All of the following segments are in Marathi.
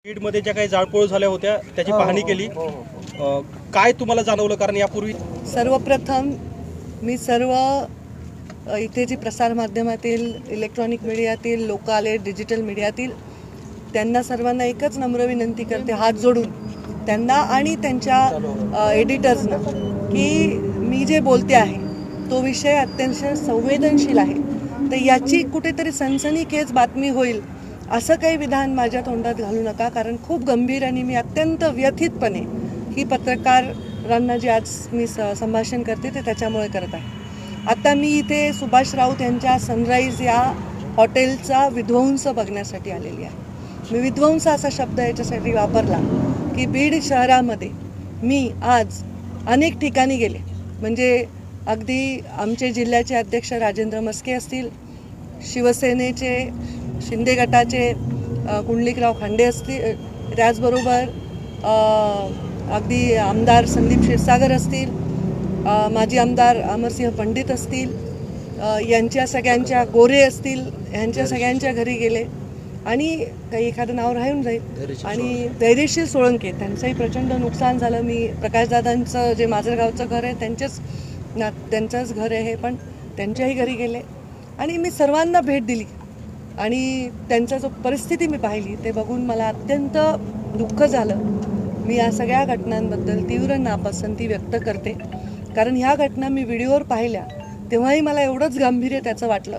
बीडमध्ये ज्या काही जाळपोळ झाल्या होत्या त्याची पाहणी केली. काय तुम्हाला जाणवलं, कारण यापूर्वी सर्वप्रथम मी सर्व इथे जी प्रसारमाध्यमातील, इलेक्ट्रॉनिक मीडियातील लोक आले, डिजिटल मीडियातील, त्यांना सर्वांना एकच नम्र विनंती करते, हात जोडून त्यांना आणि त्यांच्या एडिटर्सना, की मी जे बोलते आहे तो विषय अत्यंत संवेदनशील आहे, तर याची कुठेतरी सनसनीखेज बातमी होईल असं काही विधान माझ्या तोंडात घालू नका. कारण खूप गंभीर आणि मी अत्यंत व्यथितपणे ही पत्रकारांना जे आज मी संभाषण करते ते त्याच्यामुळे करत आहे. आता मी इथे सुभाष राऊत यांच्या सनराईज या हॉटेलचा विध्वंस बघण्यासाठी आलेली आहे. मी विध्वंस असा शब्द याच्यासाठी वापरला की बीड शहरामध्ये मी आज अनेक ठिकाणी गेले. म्हणजे अगदी आमचे जिल्ह्याचे अध्यक्ष राजेंद्र मस्के असतील, शिवसेनेचे शिंदे गटाचे कुंडलिकराव खांडे असतील, त्याचबरोबर अगदी आमदार संदीप क्षीरसागर असतील, माजी आमदार अमरसिंह पंडित असतील, यांच्या सगळ्यांच्या गोरे असतील, यांच्या सगळ्यांच्या घरी गेले. आणि काही एखादं नाव राहून जाईल. आणि धैर्यशील सोळंके, त्यांचंही प्रचंड नुकसान झालं. मी प्रकाशदादांचं जे माजलगावचं घर आहे त्यांचंच घर आहे, पण त्यांच्याही घरी गेले आणि मी सर्वांना भेट दिली आणि त्यांचा जो परिस्थिती मी पाहिली ते बघून मला अत्यंत दुःख झालं. मी या सगळ्या घटनांबद्दल तीव्र नापसंती व्यक्त करते. कारण ह्या घटना मी व्हिडिओवर पाहिल्या तेव्हाही मला एवढंच गांभीर्य त्याचं वाटलं,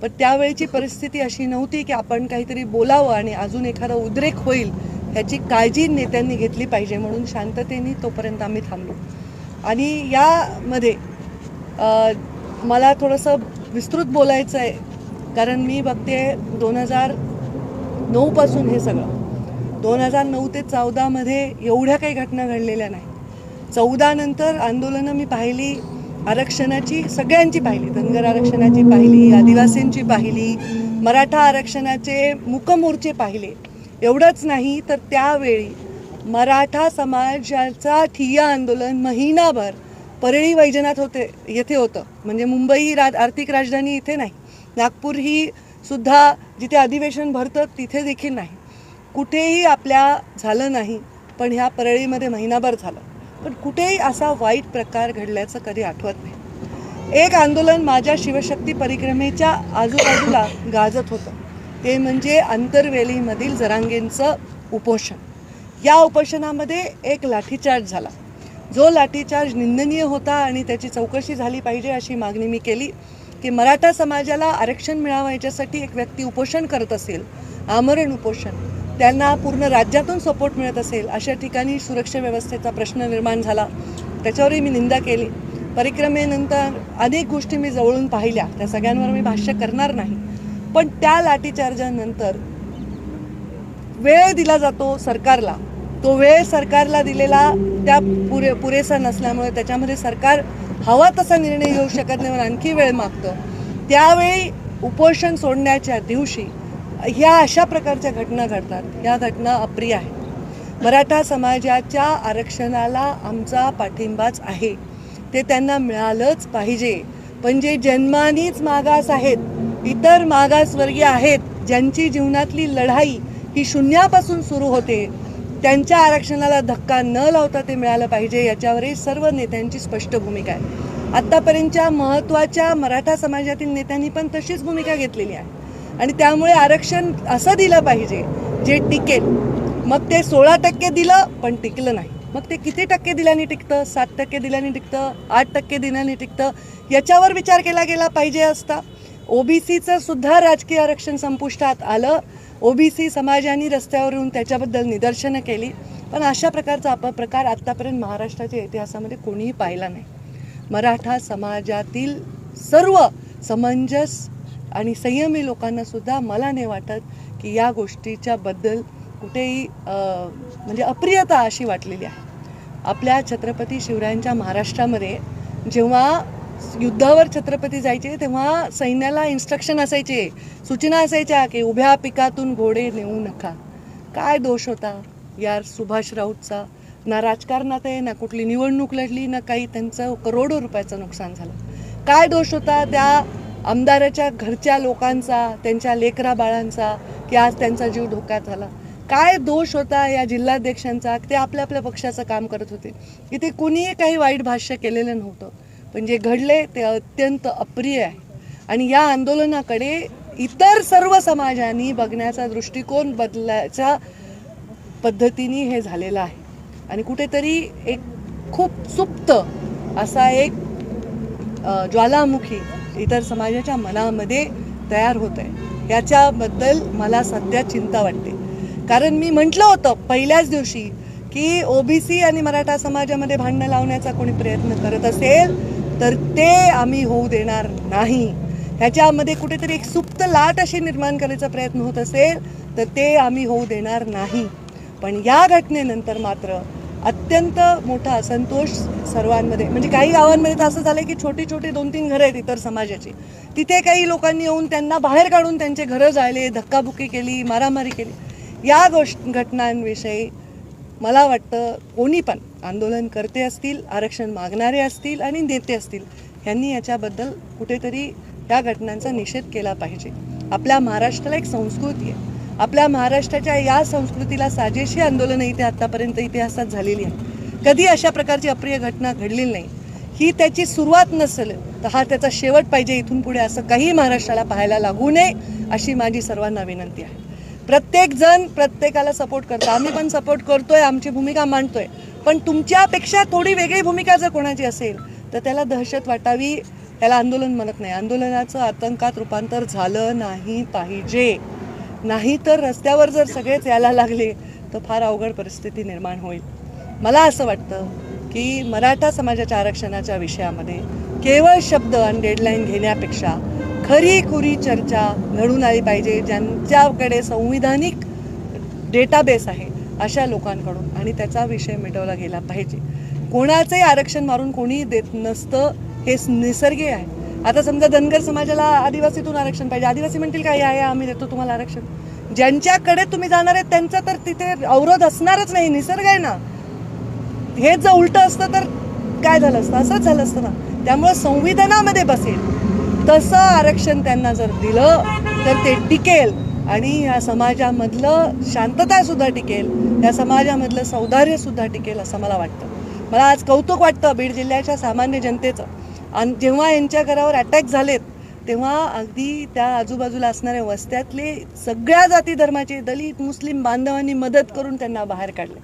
पण त्यावेळची परिस्थिती अशी नव्हती की आपण काहीतरी बोलावं आणि अजून एखादा उद्रेक होईल ह्याची काळजी नेत्यांनी घेतली पाहिजे. म्हणून शांततेने तोपर्यंत आम्ही थांबलो. आणि यामध्ये मला थोडंसं विस्तृत बोलायचं आहे, कारण मी बघते 2009पासून हे सगळं 2009 ते 14मध्ये एवढ्या काही घटना घडलेल्या नाही. 14 नंतर आंदोलनं मी पाहिली, आरक्षणाची सगळ्यांची पाहिली, धनगर आरक्षणाची पाहिली, आदिवासींची पाहिली, मराठा आरक्षणाचे मूकमोर्चे पाहिले. एवढंच नाही तर त्यावेळी मराठा समाजाचा ठिय्या आंदोलन महिनाभर परळी वैजनाथ येथे होतं. म्हणजे मुंबई ही आर्थिक राजधानी इथे नाही, नागपूर ही सुद्धा जिथे अधिवेशन भरतं तिथे देखील नाही, कुठेही आपल्या झालं नाही. पण ह्या परळीमध्ये महिनाभर झालं. पण कुठेही असा वाईट प्रकार घडल्याचं कधी आठवत नाही. एक आंदोलन माझ्या शिवशक्ती परिक्रमेच्या आजूबाजूला गाजत होतं, ते म्हणजे आंतरवेलीमधील जरांगेंचं उपोषण. या उपोषणामध्ये एक लाठीचार्ज झाला, जो लाठीचार्ज निंदनीय होता आणि त्याची चौकशी झाली पाहिजे अशी मागणी मी केली. की मराठा समाजाला आरक्षण मिळावं याच्यासाठी एक व्यक्ती उपोषण करत असेल, आमरण उपोषण, त्यांना पूर्ण राज्यातून सपोर्ट मिळत असेल, अशा ठिकाणी सुरक्षा व्यवस्थेचा प्रश्न निर्माण झाला. त्याच्यावरही मी निंदा केली. परिक्रमेनंतर अनेक गोष्टी मी जवळून पाहिल्या, त्या सगळ्यांवर मी भाष्य करणार नाही. पण त्या लाठीचार्जानंतर वेळ दिला जातो सरकारला, तो वेळ सरकारला दिलेला त्या पुरेसा नसल्यामुळे त्याच्यामध्ये सरकार हवा तसा निर्णय घेऊ शकत नाही, आणखी वेळ मागतं. त्यावेळी उपोषण सोडण्याच्या दिवशी ह्या अशा प्रकारच्या घटना घडतात. ह्या घटना अप्रिय आहेत. मराठा समाजाच्या आरक्षणाला आमचा पाठिंबाच आहे, ते त्यांना मिळालंच पाहिजे. पण जे जन्मानीच मागास आहेत, इतर मागासवर्गीय आहेत, ज्यांची जीवनातली लढाई ही शून्यापासून सुरू होते, त्यांच्या आरक्षणाला धक्का न लावता ते मिळालं पाहिजे, याच्यावरही सर्व नेत्यांची स्पष्ट भूमिका आहे. आत्तापर्यंतच्या महत्त्वाच्या मराठा समाजातील नेत्यांनी पण तशीच भूमिका घेतलेली आहे. आणि त्यामुळे आरक्षण असं दिलं पाहिजे जे टिकेल. मग ते 16% दिलं पण टिकलं नाही, मग ते किती टक्के दिल्याने टिकतं, 7% दिल्याने टिकतं, 8% दिल्याने टिकतं, याच्यावर विचार केला गेला पाहिजे असता. ओबीसीचं सुद्धा राजकीय आरक्षण संपुष्टात आलं. ओबीसी समाजाने रस्त्यावरून त्याच्याबद्दल निदर्शनं केली. पण अशा प्रकारचा अपप्रकार आत्तापर्यंत महाराष्ट्राच्या इतिहासामध्ये कोणीही पाहिला नाही. मराठा समाजातील सर्व समंजस आणि संयमी लोकांना सुद्धा मला नाही वाटत की या गोष्टीच्या बद्दल कुठेही म्हणजे अप्रियता अशी वाटलेली आहे. आपल्या छत्रपती शिवरायांच्या महाराष्ट्रामध्ये जेव्हा युद्धावर छत्रपती जायचे तेव्हा सैन्याला इन्स्ट्रक्शन असायचे, सूचना असायच्या की उभ्या पिकातून घोडे नेऊ नका. काय दोष होता यार सुभाष राऊतचा? ना राजकारणात आहे, ना कुठली निवडणूक लढली, ना काही. त्यांचं करोडो रुपयाचं नुकसान झालं. काय दोष होता त्या आमदाराच्या घरच्या लोकांचा, त्यांच्या लेकरा बाळांचा, की आज त्यांचा जीव धोक्यात झाला? काय दोष होता या जिल्हाध्यक्षांचा, ते आपल्या आपल्या पक्षाचं काम करत होते. इथे कुणीही काही वाईट भाष्य केलेलं नव्हतं, पण जे घडले ते अत्यंत अप्रिय आहे. आणि या आंदोलनाकडे इतर सर्व समाजांनी बघण्याचा दृष्टिकोन बदलायच्या पद्धतीने हे झालेलं आहे. आणि कुठेतरी एक खूप सुप्त असा एक ज्वालामुखी इतर समाजाच्या मनामध्ये तयार होत आहे. याच्याबद्दल मला सध्या चिंता वाटते. कारण मी म्हटलं होतं पहिल्याच दिवशी की ओबीसी आणि मराठा समाजामध्ये भांडणं लावण्याचा कोणी प्रयत्न करत असेल तर ते आम्ही होऊ देणार नाही. ह्याच्यामध्ये कुठेतरी एक सुप्त लाट अशी निर्माण करायचा प्रयत्न होत असेल तर ते आम्ही होऊ देणार नाही. पण या घटनेनंतर मात्र अत्यंत मोठा असंतोष सर्वांमध्ये, म्हणजे काही गावांमध्ये तर असं झालं की छोटी छोटी 2-3 घरं आहेत इतर समाजाची, तिथे काही लोकांनी येऊन त्यांना बाहेर काढून त्यांचे घरं जाळले, धक्काबुक्की केली, मारामारी केली. या घटनांविषयी मला वाटतं कोणी पण आंदोलनकर्ते असतील, आरक्षण मागणारे असतील आणि नेते असतील, यांनी याच्याबद्दल कुठेतरी या घटनांचा निषेध केला पाहिजे. आपल्या महाराष्ट्राला एक संस्कृती आहे. आपल्या महाराष्ट्राच्या या संस्कृतीला साजेशी आंदोलनं इथे आत्तापर्यंत इतिहासात झालेली आहे. कधी अशा प्रकारची अप्रिय घटना घडलेली नाही. ही त्याची सुरुवात नसेल तर हा त्याचा शेवट पाहिजे. इथून पुढे असं काही महाराष्ट्राला पाहायला लागू नये अशी माझी सर्वांना विनंती आहे. प्रत्येक जण प्रत्येकाला सपोर्ट करतो, आम्ही पण सपोर्ट करतोय, आमची भूमिका मांडतोय. पण तुमच्यापेक्षा थोडी वेगळी भूमिका जर कोणाची असेल तर त्याला दहशत वाटावी, त्याला आंदोलन म्हणत नाही. आंदोलनाचं आतंकात रूपांतर झालं नाही पाहिजे. नाही तर रस्त्यावर जर सगळेच यायला लागले तर फार अवघड परिस्थिती निर्माण होईल. मला असं वाटतं की मराठा समाजाच्या आरक्षणाच्या विषयामध्ये केवळ शब्द आणि डेडलाईन घेण्यापेक्षा खरी खुरी चर्चा घडून आली पाहिजे. ज्यांच्याकडे संविधानिक डेटाबेस आहे अशा लोकांकडून, आणि त्याचा विषय मिटवला गेला पाहिजे. कोणाचंही आरक्षण मारून कोणी देत नसतं, हे निसर्गी आहे. आता समजा धनगर समाजाला आदिवासीतून आरक्षण पाहिजे, आदिवासी म्हणतील काय, या आम्ही देतो तुम्हाला आरक्षण. ज्यांच्याकडे तुम्ही जाणार आहेत त्यांचा तर तिथे अवरोध असणारच नाही, निसर्ग आहे ना. हेच जर उलटं असतं तर काय झालं असतं, असंच झालं असतं ना. त्यामुळे संविधानामध्ये बसेल तसं आरक्षण त्यांना जर दिलं तर ते टिकेल आणि या समाजामधलं शांततासुद्धा टिकेल, या समाजामधलं सौहार्दसुद्धा टिकेल असं मला वाटतं. मला आज कौतुक वाटतं बीड जिल्ह्याच्या सामान्य जनतेचं. आणि जेव्हा यांच्या घरावर अटॅक झालेत तेव्हा अगदी त्या आजूबाजूला असणाऱ्या वस्त्यातले सगळ्या जाती धर्माचे दलित मुस्लिम बांधवांनी मदत करून त्यांना बाहेर काढले.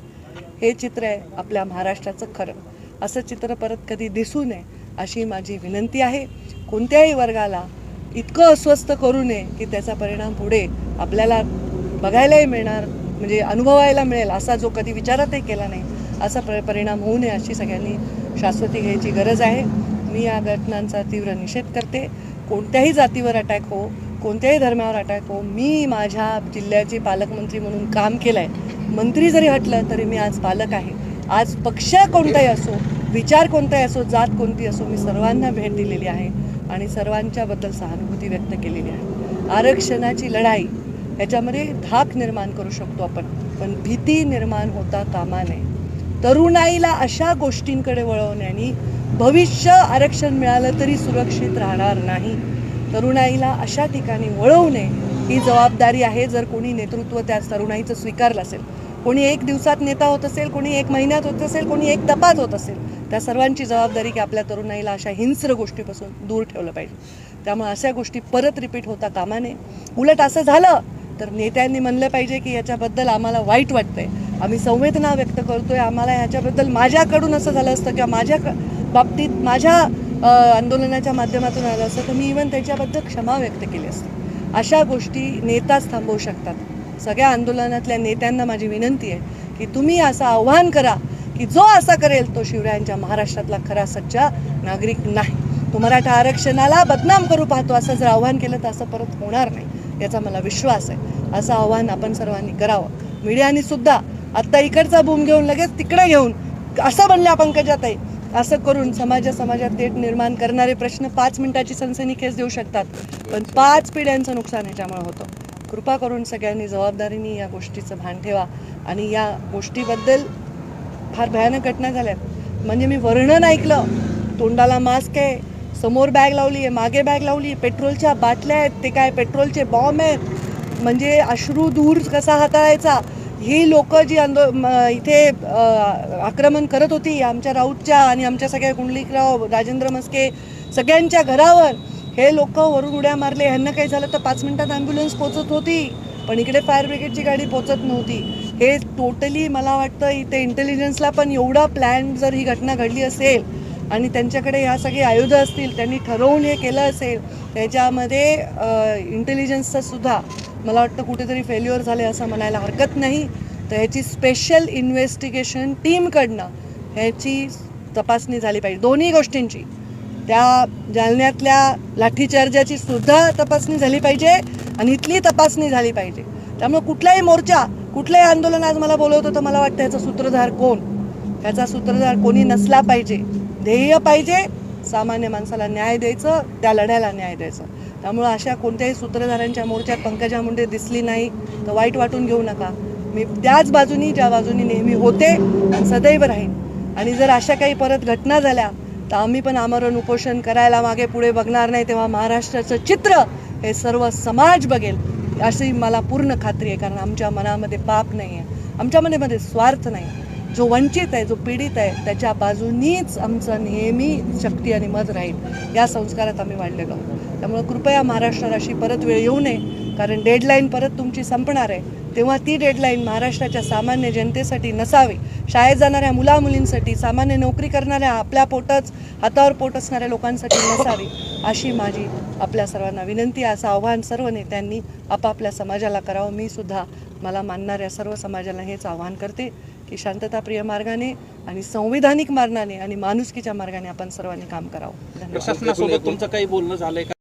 हे चित्र आहे आपल्या महाराष्ट्राचं खरं. असं चित्र परत कधी दिसू नये अशी माझी विनंती आहे. कोणत्याही वर्गाला इतकं अस्वस्थ करू नये की त्याचा परिणाम पुढे आपल्याला बघायलाही मिळणार, म्हणजे अनुभवायला मिळेल असा जो कधी विचारातही केला नाही असा परिणाम होऊ नये अशी सगळ्यांनी शाश्वती घ्यायची गरज आहे. मी या घटनांचा तीव्र निषेध करते. कोणत्याही जातीवर अटॅक हो, कोणत्याही धर्मावर अटॅक हो, मी माझ्या जिल्ह्याचे पालकमंत्री म्हणून काम केलं आहे. मंत्री जरी हटलं तरी मी आज पालक आहे. आज पक्ष कोणताही असो, विचार कोणताही असो, जात कोणती असो, मी सर्वांना भेट दिलेली आहे आणि सर्वांच्याबद्दल सहानुभूती व्यक्त केलेली आहे. आरक्षणाची लढाई याच्यामध्ये धाक निर्माण करू शकतो आपण, पण भीती निर्माण होता कामा नये. तरुणाईला अशा गोष्टींकडे वळवण्याने भविष्य आरक्षण मिळालं तरी सुरक्षित राहणार नाही. तरुणाईला अशा ठिकाणी वळवणे ही जबाबदारी आहे. जर कोणी नेतृत्व त्या तरुणाईचं स्वीकारलं असेल, कोणी 1 दिवसात नेता होत असेल, कोणी 1 महिन्यात होत असेल, कोणी 1 तपात होत असेल, त्या सर्वांची जबाबदारी की आपल्या तरुणाईला अशा हिंस्र गोष्टीपासून दूर ठेवलं पाहिजे. त्यामुळे अशा गोष्टी परत रिपीट होता कामा नये. उलट असं झालं तर नेत्यांनी म्हणलं पाहिजे की याच्याबद्दल आम्हाला वाईट वाटतंय, आम्ही संवेदना व्यक्त करतोय, आम्हाला ह्याच्याबद्दल माझ्याकडून असं झालं असतं किंवा माझ्या बाबतीत माझ्या आंदोलनाच्या माध्यमातून आलं असतं तर मी इव्हन त्याच्याबद्दल क्षमा व्यक्त केली असते. अशा गोष्टी नेताच थांबवू शकतात. सगळ्या आंदोलनातल्या नेत्यांना माझी विनंती आहे की तुम्ही असं आव्हान करा की जो असा करेल तो शिवरायांच्या महाराष्ट्रातला खरा सच्चा नागरिक नाही. तो मराठा आरक्षणाला बदनाम करू पाहतो असं जर आव्हान केलं तर असं परत होणार नाही याचा मला विश्वास आहे. असं आव्हान आपण सर्वांनी करावं. मीडियानी सुद्धा आत्ता इकडचा बूम घेऊन लगेच तिकडे घेऊन असं म्हणल्या पंकजाताई, असं करून समाजात तेढ निर्माण करणारे प्रश्न 5 मिनिटाची सनसनीखेच देऊ शकतात, पण 5 पिढ्यांचं नुकसान ह्याच्यामुळे होतं. कृपा करून सगळ्यांनी जबाबदारीने या गोष्टीचं भान ठेवा. आणि या गोष्टीबद्दल फार भयानक घटना झाल्यात. म्हणजे मी वर्णन ऐकलं, तोंडाला मास्क आहे, समोर बॅग लावली आहे, मागे बॅग लावली आहे, पेट्रोलच्या बाटल्या आहेत, ते काय पेट्रोलचे बॉम्ब आहेत, म्हणजे अश्रू दूर कसा हाताळायचा ही लोक जी इथे आक्रमण करत होती आमच्या राऊतच्या आणि आमच्या सगळ्या कुंडलिकराव राजेंद्र मस्के सगळ्यांच्या घरावर, हे लोक वरून उड्या मारले. ह्यांना काही झालं तर 5 मिनिटात ॲम्ब्युलन्स पोचत होती, पण इकडे फायर ब्रिगेडची गाडी पोचत नव्हती. हे टोटली मला वाटतं इथे इंटेलिजन्सला पण एवढा प्लॅन, जर ही घटना घडली असेल आणि त्यांच्याकडे ह्या सगळी आयुधं असतील, त्यांनी ठरवून हे केलं असेल, त्याच्यामध्ये इंटेलिजन्सचं सुद्धा मला वाटतं कुठेतरी फेल्युअर झाले असं म्हणायला हरकत नाही. तर ह्याची स्पेशल इन्व्हेस्टिगेशन टीमकडनं ह्याची तपासणी झाली पाहिजे, दोन्ही गोष्टींची. त्या जालन्यातल्या लाठीचार्जाची सुद्धा तपासणी झाली पाहिजे आणि इथली तपासणी झाली पाहिजे. त्यामुळे कुठलाही मोर्चा, कुठलंही आंदोलन आज मला बोलवतं तर मला वाटतं याचा सूत्रधार कोण, ह्याचा सूत्रधार कोणी नसला पाहिजे. ध्येय पाहिजे सामान्य माणसाला न्याय द्यायचं, त्या लढ्याला न्याय द्यायचं. त्यामुळं अशा कोणत्याही सूत्रधारांच्या मोर्चात पंकजा मुंडे दिसली नाही तर वाईट वाटून घेऊ नका. मी त्याच बाजूनी, ज्या बाजूनी नेहमी होते आणि सदैव राहीन. आणि जर अशा काही परत घटना झाल्या तर आम्ही पण आमरण उपोषण करायला मागे पुढे बघणार नाही. तेव्हा महाराष्ट्राचं चित्र हे सर्व समाज बघेल अशी मला पूर्ण खात्री आहे. कारण आमच्या मनामध्ये पाप नाही आहे, आमच्या मनामध्ये स्वार्थ नाही. जो वंचित आहे, जो पीडित आहे, त्याच्या बाजूनीच आमचं नेहमी शक्ती आणि मत राहील. या संस्कारात आम्ही वाढलेलो आहोत. त्यामुळे कृपया महाराष्ट्राला अशी परत वेळ येऊ नये. कारण डेडलाईन परत तुमची संपणार आहे, तेव्हा ती डेडलाईन महाराष्ट्राच्या सामान्य जनतेसाठी नसावी. शाळेत जाणाऱ्या मुलामुलींसाठी, सामान्य नोकरी करणाऱ्या, आपल्या हातावर पोट असणाऱ्या लोकांसाठी नसावी, अशी माझी आपल्या सर्वांना विनंती आहे. असं आव्हान सर्व नेत्यांनी आपापल्या समाजाला करावं. मी सुद्धा मला मानणाऱ्या सर्व समाजाला हेच आव्हान करते की शांतताप्रिय मार्गाने आणि संविधानिक मार्गाने आणि माणुसकीच्या मार्गाने आपण सर्वांनी काम करावं. धन्यवाद. प्रशासनासोबत तुमचं काही बोलणं झालंय का?